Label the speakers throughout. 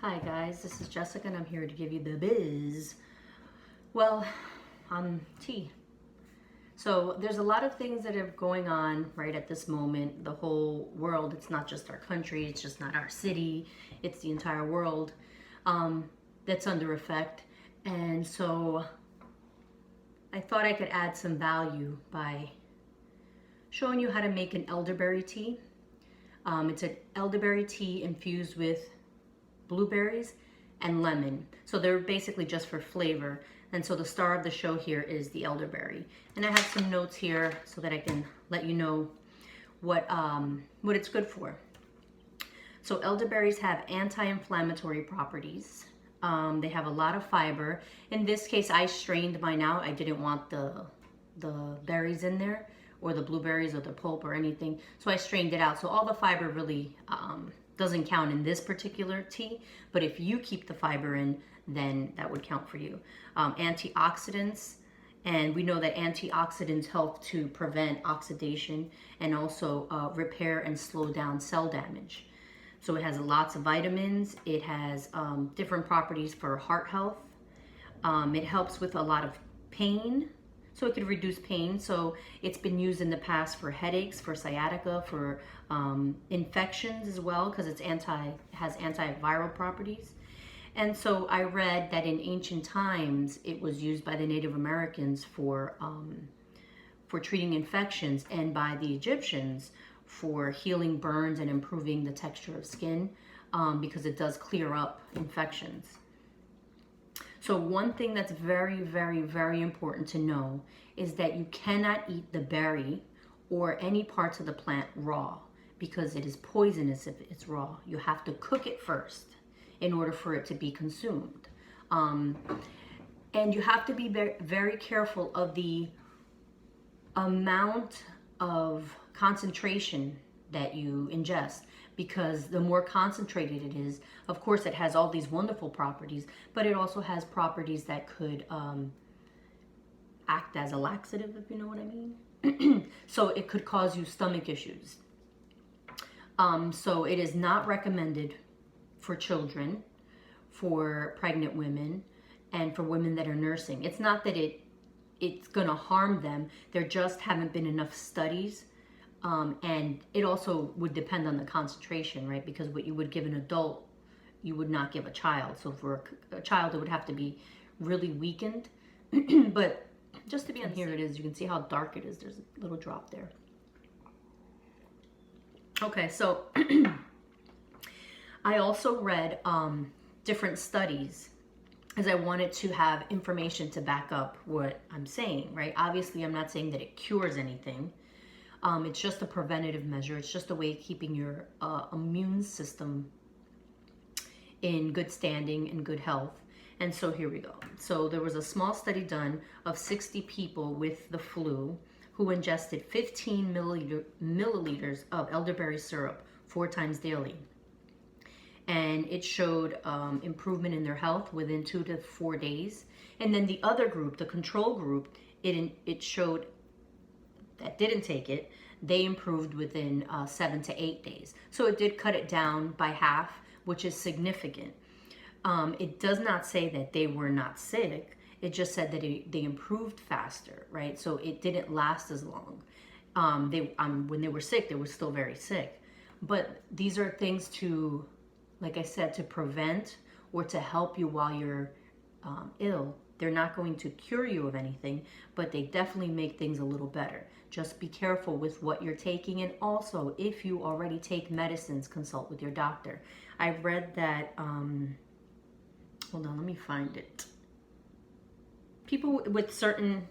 Speaker 1: Hi guys, this is Jessica and I'm here to give you the biz. Well, on tea. So there's a lot of things that are going on right at this moment. The whole world, it's not just our country, it's just not our city, it's the entire world that's under effect. And so I thought I could add some value by showing you how to make an elderberry tea. It's an elderberry tea infused with blueberries and lemon. So they're basically just for flavor. And so the star of the show here is the elderberry. And I have some notes here so that I can let you know what it's good for. So elderberries have anti-inflammatory properties. They have a lot of fiber. In this case, I strained mine out. I didn't want the berries in there, or the blueberries or the pulp or anything. So I strained it out. So all the fiber really doesn't count in this particular tea, but if you keep the fiber in, then that would count for you. Antioxidants, and we know that antioxidants help to prevent oxidation and also repair and slow down cell damage. So it has lots of vitamins. It has different properties for heart health. It helps with a lot of pain. So it could reduce pain. So it's been used in the past for headaches, for sciatica, for infections as well, because it has antiviral properties. And so I read that in ancient times it was used by the Native Americans for treating infections, and by the Egyptians for healing burns and improving the texture of skin, because it does clear up infections. So one thing that's very, very, very important to know is that you cannot eat the berry or any parts of the plant raw, because it is poisonous if it's raw. You have to cook it first in order for it to be consumed. And you have to be very, very careful of the amount of concentration that you ingest, because the more concentrated it is, of course it has all these wonderful properties, but it also has properties that could act as a laxative, if you know what I mean. So it could cause you stomach issues. So it is not recommended for children, for pregnant women, and for women that are nursing. It's not that it's gonna harm them, there just haven't been enough studies. And it also would depend on the concentration, right? Because what you would give an adult, you would not give a child. So for a child, it would have to be really weakened. But just to be on, here it is. You can see how dark it is. There's a little drop there. Okay, so I also read different studies, as I wanted to have information to back up what I'm saying, right? Obviously, I'm not saying that it cures anything. It's just a preventative measure. It's just a way of keeping your immune system in good standing and good health. And so here we go. So there was a small study done of 60 people with the flu who ingested 15 milliliters of elderberry syrup 4 times daily. And it showed improvement in their health within 2 to 4 days. And then the other group, the control group, it showed that didn't take it, they improved within 7 to 8 days. So it did cut it down by half, which is significant. It does not say that they were not sick. It just said that they improved faster, right? So it didn't last as long. When they were sick, they were still very sick. But these are things to, like I said, to prevent or to help you while you're ill. They're not going to cure you of anything, but they definitely make things a little better. Just be careful with what you're taking, and also if you already take medicines, consult with your doctor. I read that, hold on, let me find it. People with certain,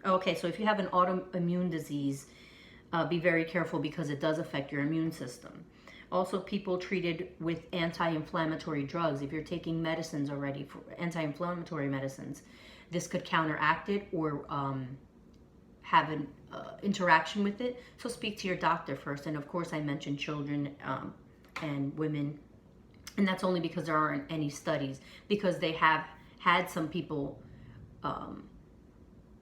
Speaker 1: okay, so if you have an autoimmune disease, be very careful because it does affect your immune system. Also, people treated with anti-inflammatory drugs, if you're taking medicines already, for anti-inflammatory medicines, this could counteract it or have an interaction with it. So speak to your doctor first. And of course, I mentioned children and women. And that's only because there aren't any studies, because they have had some people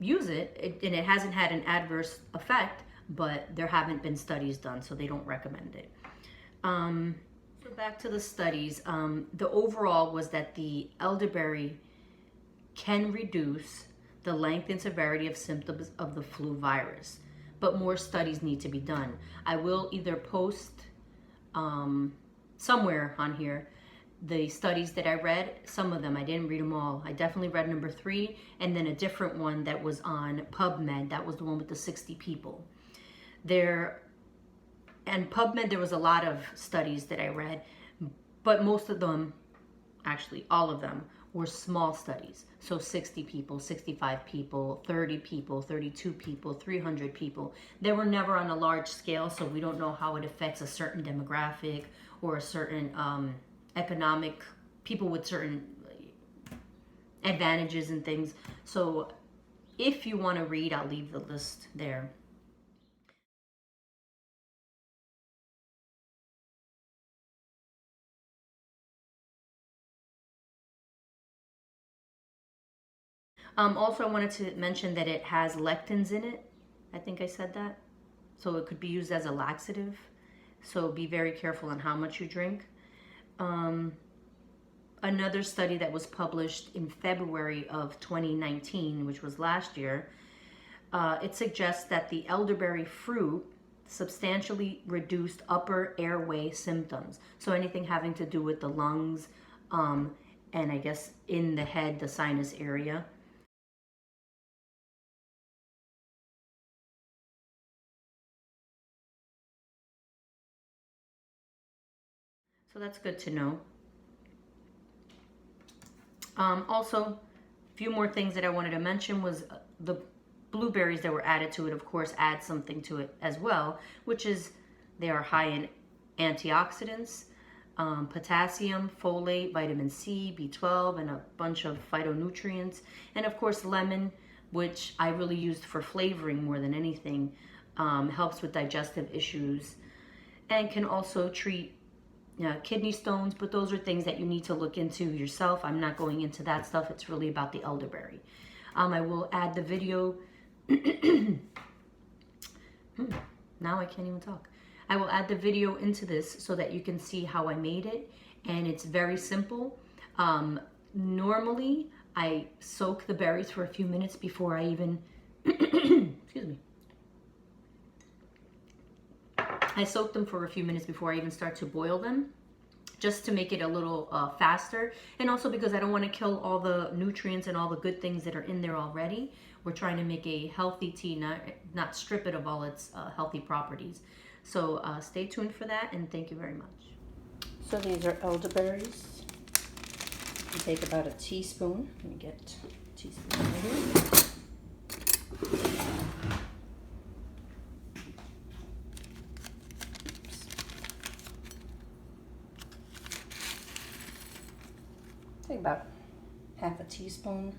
Speaker 1: use it, and it hasn't had an adverse effect, but there haven't been studies done, so they don't recommend it. So back to the studies, the overall was that the elderberry can reduce the length and severity of symptoms of the flu virus, but more studies need to be done. I will either post somewhere on here the studies that I read. Some of them, I didn't read them all. I definitely read number 3, and then a different one that was on PubMed. That was the one with the 60 people. And PubMed, there was a lot of studies that I read, but most of them, actually all of them, were small studies. So 60 people, 65 people, 30 people, 32 people, 300 people. They were never on a large scale, so we don't know how it affects a certain demographic or a certain economic, people with certain advantages and things. So if you want to read, I'll leave the list there. Also, I wanted to mention that it has lectins in it. I think I said that. So it could be used as a laxative. So be very careful on how much you drink. Another study that was published in February of 2019, which was last year, it suggests that the elderberry fruit substantially reduced upper airway symptoms. So anything having to do with the lungs, and I guess in the head, the sinus area. So that's good to know. Also, a few more things that I wanted to mention was the blueberries that were added to it, of course, add something to it as well, which is they are high in antioxidants, potassium, folate, vitamin C, B12, and a bunch of phytonutrients. And of course, lemon, which I really used for flavoring more than anything, helps with digestive issues and can also treat kidney stones, but those are things that you need to look into yourself. I'm not going into that stuff. It's really about the elderberry. I will add the video. Now I can't even talk. I will add the video into this so that you can see how I made it, and it's very simple. Normally, I soak the berries for a few minutes before I even, excuse me. I soak them for a few minutes before I even start to boil them, just to make it a little faster, and also because I don't want to kill all the nutrients and all the good things that are in there already. We're trying to make a healthy tea, not strip it of all its healthy properties. So stay tuned for that, and thank you very much. So these are elderberries. You take about a teaspoon. Let me get a teaspoon right here. Take about half a teaspoon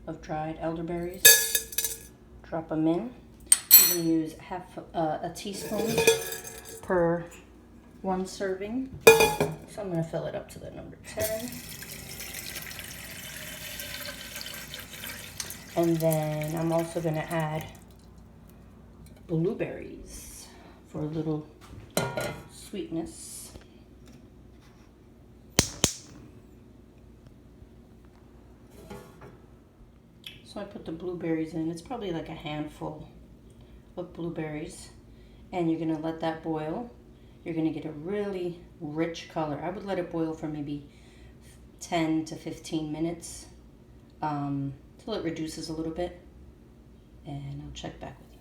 Speaker 1: of dried elderberries. Drop them in. I'm going to use half a teaspoon per one serving. So I'm going to fill it up to the number 10. And then I'm also going to add blueberries for a little sweetness. So I put the blueberries in. It's probably like a handful of blueberries. And you're gonna let that boil. You're gonna get a really rich color. I would let it boil for maybe 10 to 15 minutes till it reduces a little bit. And I'll check back with you.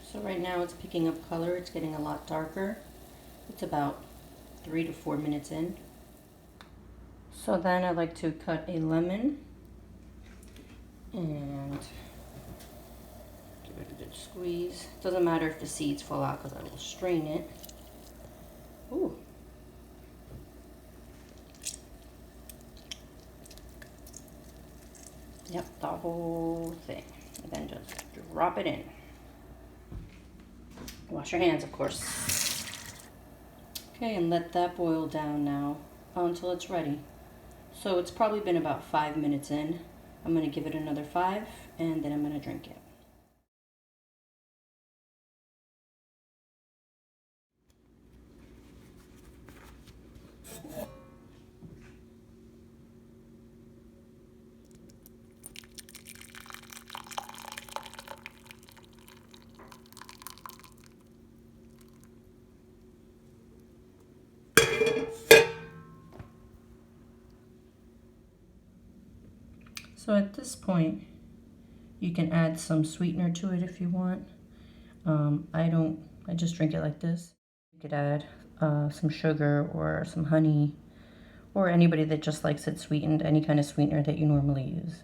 Speaker 1: So right now it's picking up color. It's getting a lot darker. It's about 3 to 4 minutes in. So then I like to cut a lemon and give it a good squeeze. Doesn't matter if the seeds fall out because I will strain it. Ooh. Yep, the whole thing. And then just drop it in. Wash your hands, of course. Okay, and let that boil down now until it's ready. So it's probably been about 5 minutes in. I'm going to give it another 5, and then I'm going to drink it. So at this point, you can add some sweetener to it if you want. I just drink it like this. You could add some sugar or some honey, or anybody that just likes it sweetened, any kind of sweetener that you normally use.